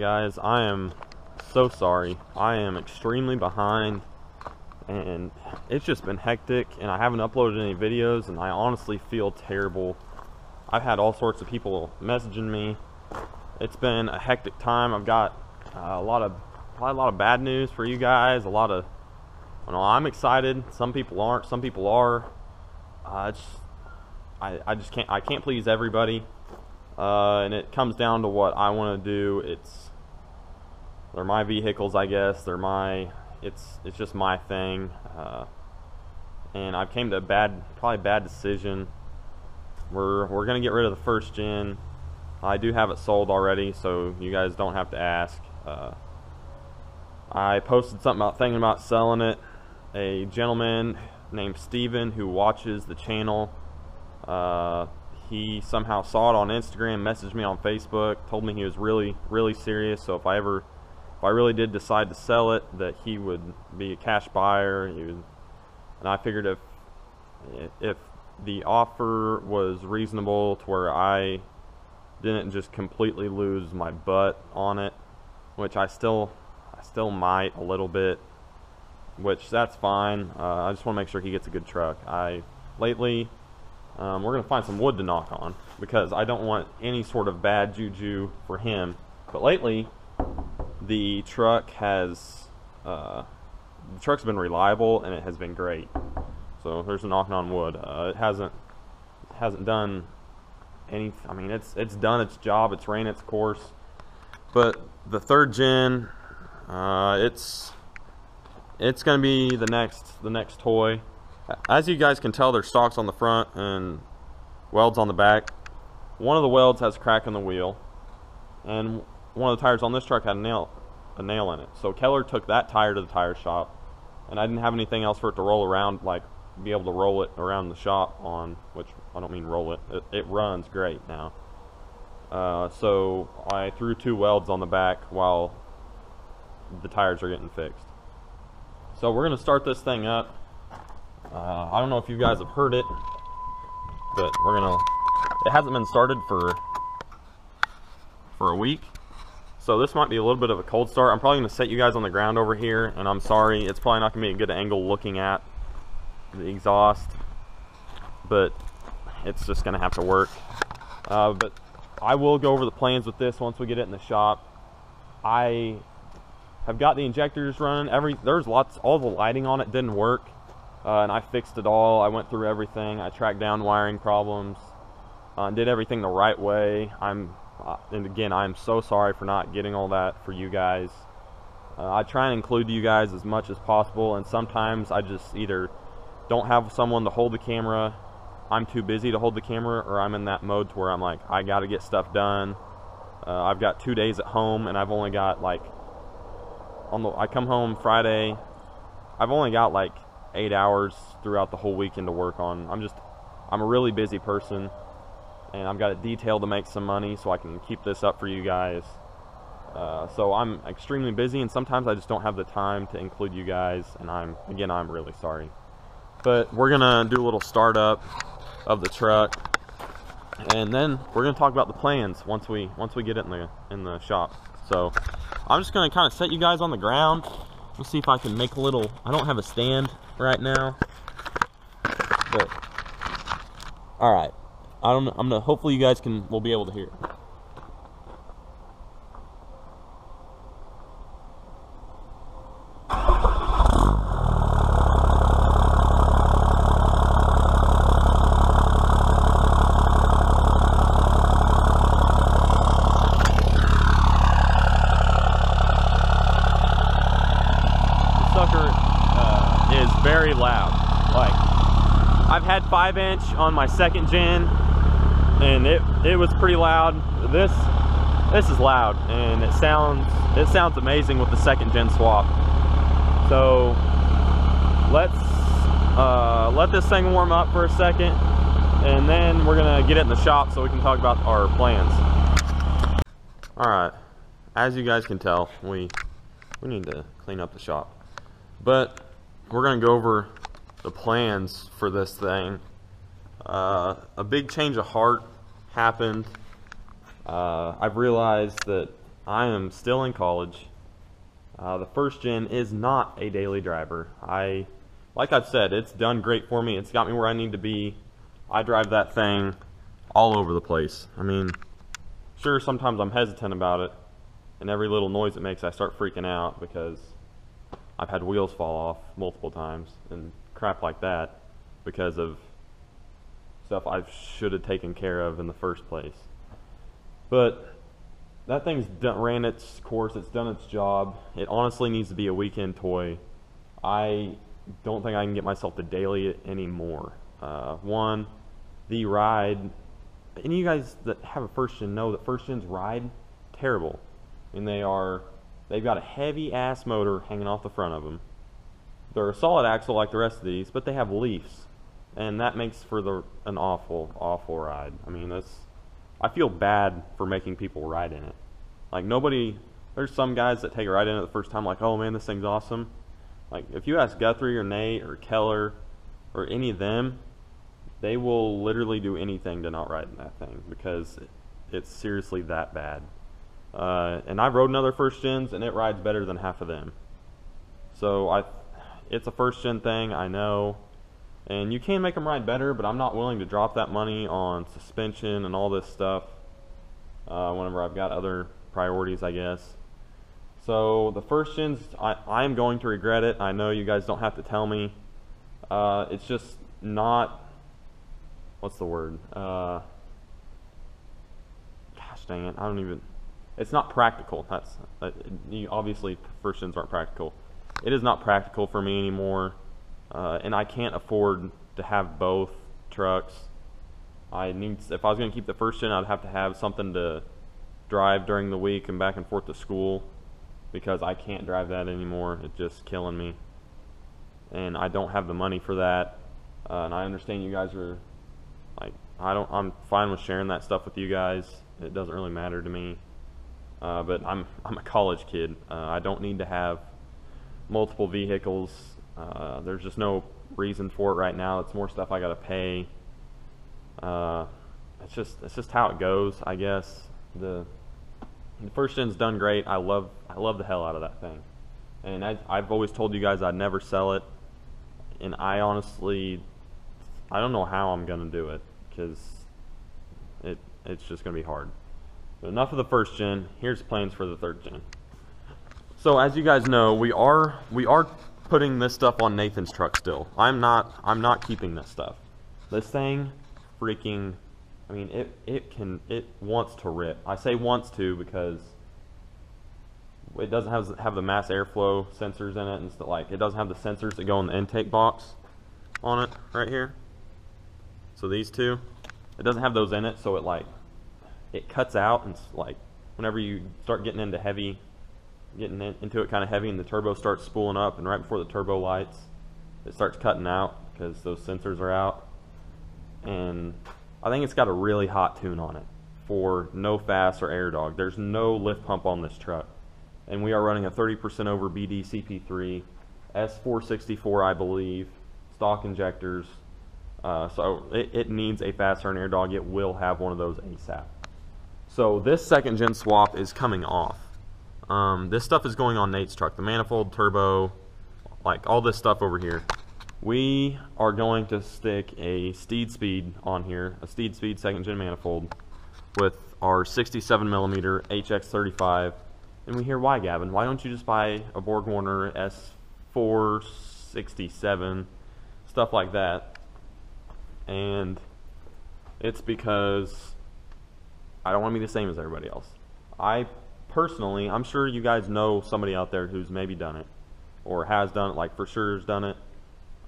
guys, I am so sorry. I am extremely behind, and it's just been hectic, and I haven't uploaded any videos, and I honestly feel terrible. I've had all sorts of people messaging me. It's been a hectic time. I've got a lot of bad news for you guys. I'm excited. Some people aren't. Some people are. I can't please everybody. And it comes down to what I want to do. They're my vehicles, I guess. It's just my thing. And I came to a probably bad decision. We're gonna get rid of the first gen. I do have it sold already, so you guys don't have to ask. I posted something thinking about selling it. A gentleman named Steven who watches the channel, he somehow saw it on Instagram, messaged me on Facebook, told me he was really serious. So if I really did decide to sell it, that he would be a cash buyer. And I figured if the offer was reasonable to where I didn't just completely lose my butt on it, which I still might a little bit, which that's fine. I just want to make sure he gets a good truck. Lately, we're going to find some wood to knock on, because I don't want any sort of bad juju for him. But lately, the truck's been reliable, and it has been great. So there's a knocking on wood. It hasn't done any. I mean, it's done its job. It's ran its course. But the third gen, it's going to be the next toy. As you guys can tell, there's stocks on the front and welds on the back. One of the welds has a crack in the wheel, and one of the tires on this truck had a nail in it. So Keller took that tire to the tire shop, and I didn't have anything else for it to roll around, like be able to roll it around the shop on, which I don't mean roll it. It runs great now. So I threw 2 welds on the back while the tires are getting fixed. So we're going to start this thing up. I don't know if you guys have heard it, but it hasn't been started for a week. So this might be a little bit of a cold start. I'm probably going to set you guys on the ground over here, and I'm sorry, it's probably not going to be a good angle looking at the exhaust, but it's just going to have to work. But I will go over the plans with this once we get it in the shop. I have got the injectors running. All the lighting on it didn't work, and I fixed it all. I went through everything. I tracked down wiring problems, and did everything the right way. And again, I'm so sorry for not getting all that for you guys. I try and include you guys as much as possible, and sometimes I just either don't have someone to hold the camera, I'm too busy to hold the camera, or I'm in that mode to where I'm like, I gotta get stuff done. I've got 2 days at home, and I've only got like, I come home Friday, I've only got like 8 hours throughout the whole weekend to work on. I'm a really busy person, and I've got a detail to make some money so I can keep this up for you guys. So I'm extremely busy, and sometimes I just don't have the time to include you guys, and I'm really sorry. But we're gonna do a little startup of the truck, and then we're gonna talk about the plans once we get it in the shop. So I'm just gonna kind of set you guys on the ground. Let's see if I can make a little. I don't have a stand right now, but all right. I'm gonna. Hopefully, you guys will be able to hear. Is very loud. Like, I've had 5-inch on my second gen, and it was pretty loud. This is loud, and it sounds amazing with the second gen swap. So let's let this thing warm up for a second, and then we're gonna get it in the shop so we can talk about our plans. All right, as you guys can tell, we need to clean up the shop, but we're gonna go over the plans for this thing. A big change of heart happened. I've realized that I am still in college. The first gen is not a daily driver. Like I've said, it's done great for me. It's got me where I need to be. I drive that thing all over the place. I mean, sure, sometimes I'm hesitant about it, and every little noise it makes I start freaking out because I've had wheels fall off multiple times and crap like that because of stuff I should have taken care of in the first place. But that thing's ran its course, it's done its job. It honestly needs to be a weekend toy. I don't think I can get myself to daily it anymore. One, the ride, any of you guys that have a first gen know that first gens ride terrible. I mean, they've got a heavy ass motor hanging off the front of them. They're a solid axle like the rest of these, but they have leafs, and that makes for an awful ride. I mean, I feel bad for making people ride in it. Like, there's some guys that take a ride in it the first time like, oh man, this thing's awesome. Like, if you ask Guthrie or Nate or Keller or any of them, they will literally do anything to not ride in that thing because it's seriously that bad. And I've rode in other first gens and it rides better than half of them. So it's a first gen thing, I know. And you can make them ride better, but I'm not willing to drop that money on suspension and all this stuff whenever I've got other priorities, I guess. So the first gens, I am going to regret it. I know you guys don't have to tell me. It's just not, what's the word? Gosh dang it, it's not practical. Obviously first gens aren't practical. It is not practical for me anymore. And I can't afford to have both trucks. If I was going to keep the first gen, I'd have to have something to drive during the week and back and forth to school because I can't drive that anymore. It's just killing me. And I don't have the money for that. And I understand you guys are like, I'm fine with sharing that stuff with you guys. It doesn't really matter to me. But I'm a college kid. I don't need to have multiple vehicles. There's just no reason for it right now. It's more stuff I gotta pay. It's just how it goes, I guess. The first gen's done great. I love the hell out of that thing, and I've always told you guys I'd never sell it, and I don't know how I'm gonna do it because it's just gonna be hard. But enough of the first gen. Here's plans for the third gen. So as you guys know, we are putting this stuff on Nathan's truck still. I'm not keeping this stuff. This thing freaking, I mean, it wants to rip. I say wants to because it doesn't have the mass airflow sensors in it, and stuff. Like, it doesn't have the sensors that go in the intake box on it right here. So these two, it doesn't have those in it, so it cuts out, and like whenever you start getting into it kind of heavy and the turbo starts spooling up, and right before the turbo lights it starts cutting out because those sensors are out. And I think it's got a really hot tune on it for no fast or air dog. There's no lift pump on this truck, and we are running a 30% over BD CP3 S464, I believe, stock injectors. So it needs a fast turn air dog. It will have one of those ASAP. So this second gen swap is coming off. This stuff is going on Nate's truck, the manifold, turbo, like all this stuff over here. We are going to stick a Steed Speed on here, a Steed Speed second gen manifold with our 67mm HX35. And we hear, why, Gavin? Why don't you just buy a BorgWarner S467, stuff like that? And it's because I don't want to be the same as everybody else. Personally, I'm sure you guys know somebody out there who's maybe done it or has done it, like for sure has done it.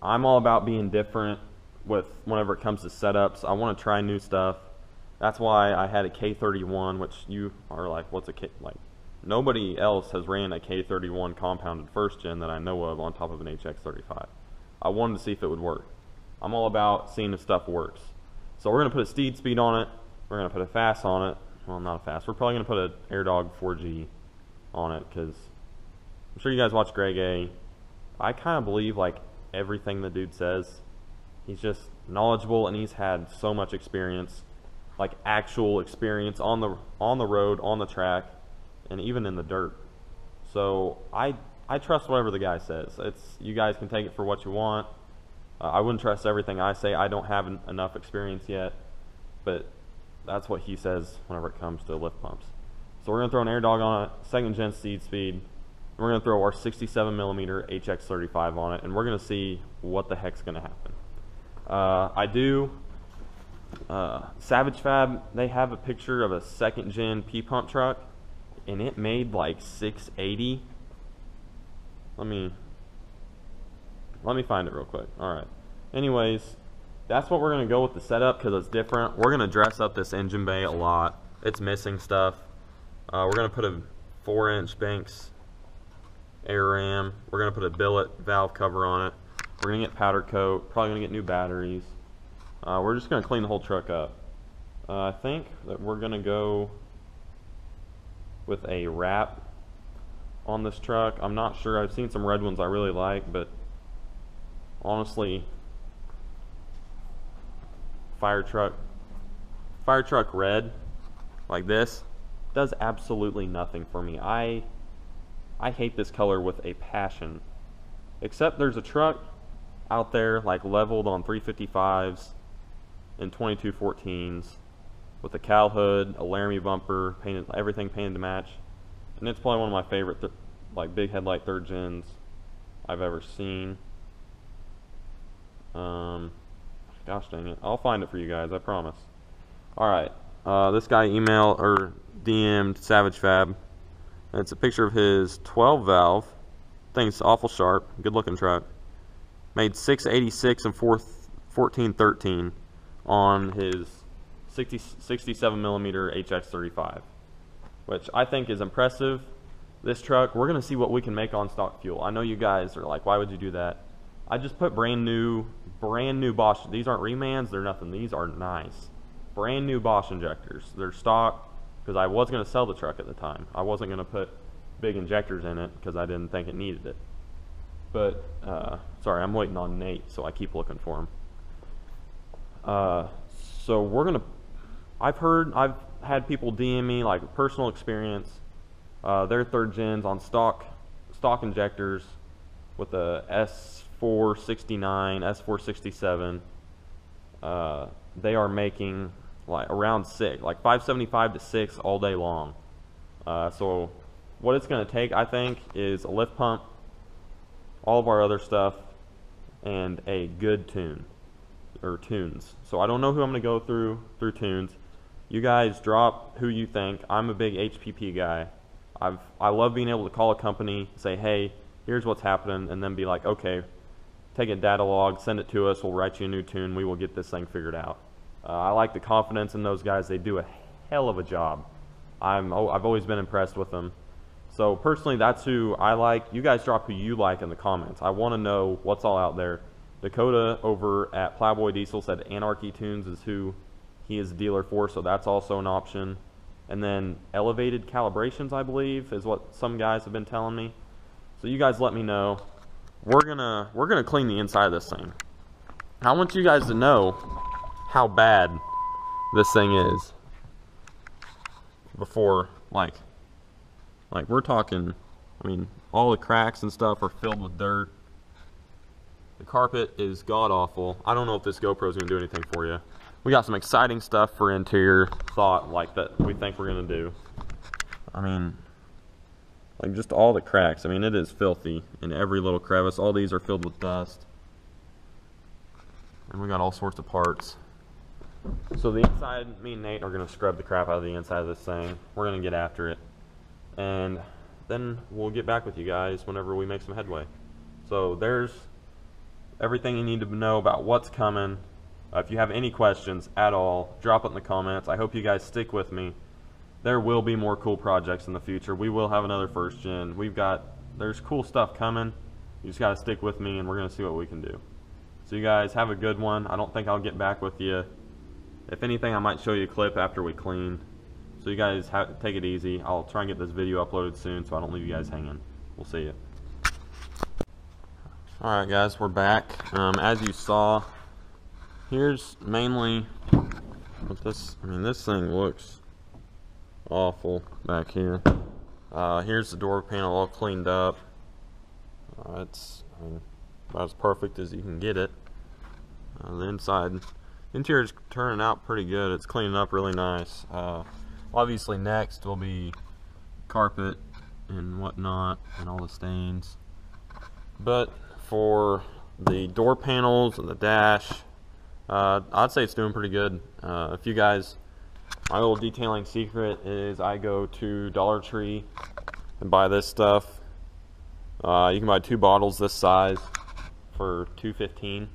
I'm all about being different whenever it comes to setups. I want to try new stuff. That's why I had a K31, which you are like, what's a K? Like, nobody else has ran a K31 compounded first gen that I know of on top of an HX35. I wanted to see if it would work. I'm all about seeing if stuff works. So we're going to put a Steed Speed on it. We're going to put a fast on it. Well, not a fast. We're probably going to put an AirDog 4G on it because I'm sure you guys watch Greg A. I kind of believe like everything the dude says. He's just knowledgeable, and he's had so much experience, like actual experience on the road, on the track, and even in the dirt. So I trust whatever the guy says. You guys can take it for what you want. I wouldn't trust everything I say. I don't have enough experience yet, but that's what he says whenever it comes to lift pumps. So we're going to throw an air dog on it, 2nd gen seed speed. We're going to throw our 67mm HX35 on it, and we're going to see what the heck's going to happen. Savage Fab, they have a picture of a 2nd gen P-pump truck, and it made like 680. Let me find it real quick. Alright. Anyways, that's what we're going to go with the setup because it's different. We're going to dress up this engine bay a lot. It's missing stuff. We're going to put a 4-inch Banks air ram. We're going to put a billet valve cover on it. We're going to get powder coat. Probably going to get new batteries. We're just going to clean the whole truck up. I think that we're going to go with a wrap on this truck. I'm not sure. I've seen some red ones I really like, but honestly, fire truck red like this does absolutely nothing for me. I hate this color with a passion. Except there's a truck out there like leveled on 355s and 2214s with a cowl hood, a Laramie bumper, painted, everything painted to match, and it's probably one of my favorite like big headlight 3rd gens I've ever seen. Gosh dang it, I'll find it for you guys, I promise. Alright, this guy DM'd Savage Fab, and it's a picture of his 12 valve. Thing's awful sharp, good looking truck. Made 686 and 1413 on his 67mm HX35, which I think is impressive. This truck, we're going to see what we can make on stock fuel. I know you guys are like, why would you do that? I just put brand new Bosch. These aren't remans, they're nothing. These are nice. Brand new Bosch injectors. They're stock because I was going to sell the truck at the time. I wasn't going to put big injectors in it because I didn't think it needed it. But, sorry, I'm waiting on Nate, so I keep looking for him. So we're going to, I've had people DM me, like personal experience, their 3rd gens on stock injectors with the S469, S467. They are making like around 6, like 575 to 6 all day long. So what it's going to take, I think, is a lift pump, all of our other stuff, and a good tune, or tunes. So I don't know who I'm going to go through tunes. You guys drop who you think. I'm a big HPP guy. I love being able to call a company, say, hey, here's what's happening, and then be like, okay, take a data log, send it to us, we'll write you a new tune, we will get this thing figured out. I like the confidence in those guys. They do a hell of a job. I've always been impressed with them. So personally, that's who I like. You guys drop who you like in the comments. I want to know what's all out there. Dakota over at Plowboy Diesel said Anarchy Tunes is who he is a dealer for, so that's also an option. And then Elevated Calibrations, I believe, is what some guys have been telling me. So you guys let me know. We're gonna clean the inside of this thing. I want you guys to know how bad this thing is before, like we're talking, I mean, all the cracks and stuff are filled with dirt. The carpet is god-awful. I don't know if this GoPro is going to do anything for you. We got some exciting stuff for interior thought, like that we think we're going to do. I mean, like just all the cracks. I mean, it is filthy in every little crevice. All these are filled with dust. And we got all sorts of parts. So the inside, me and Nate are going to scrub the crap out of the inside of this thing. We're going to get after it. And then we'll get back with you guys whenever we make some headway. So there's everything you need to know about what's coming. If you have any questions at all, drop it in the comments. I hope you guys stick with me. There will be more cool projects in the future. We will have another 1st gen. There's cool stuff coming. You just got to stick with me and we're going to see what we can do. So you guys have a good one. I don't think I'll get back with you. If anything, I might show you a clip after we clean. So you guys take it easy. I'll try and get this video uploaded soon so I don't leave you guys hanging. We'll see you. Alright guys, we're back. As you saw, here's mainly what this, I mean, this thing looks awful back here. Here's the door panel all cleaned up. It's about as perfect as you can get it. The interior is turning out pretty good. It's cleaning up really nice. Obviously next will be carpet and whatnot and all the stains. But for the door panels and the dash, I'd say it's doing pretty good. If you guys, my little detailing secret is I go to Dollar Tree and buy this stuff. You can buy 2 bottles this size for $2.15.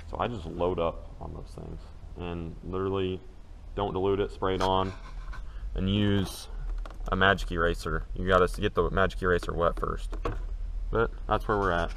So I just load up on those things and literally don't dilute it, spray it on, and use a magic eraser. You gotta get the magic eraser wet first. But that's where we're at.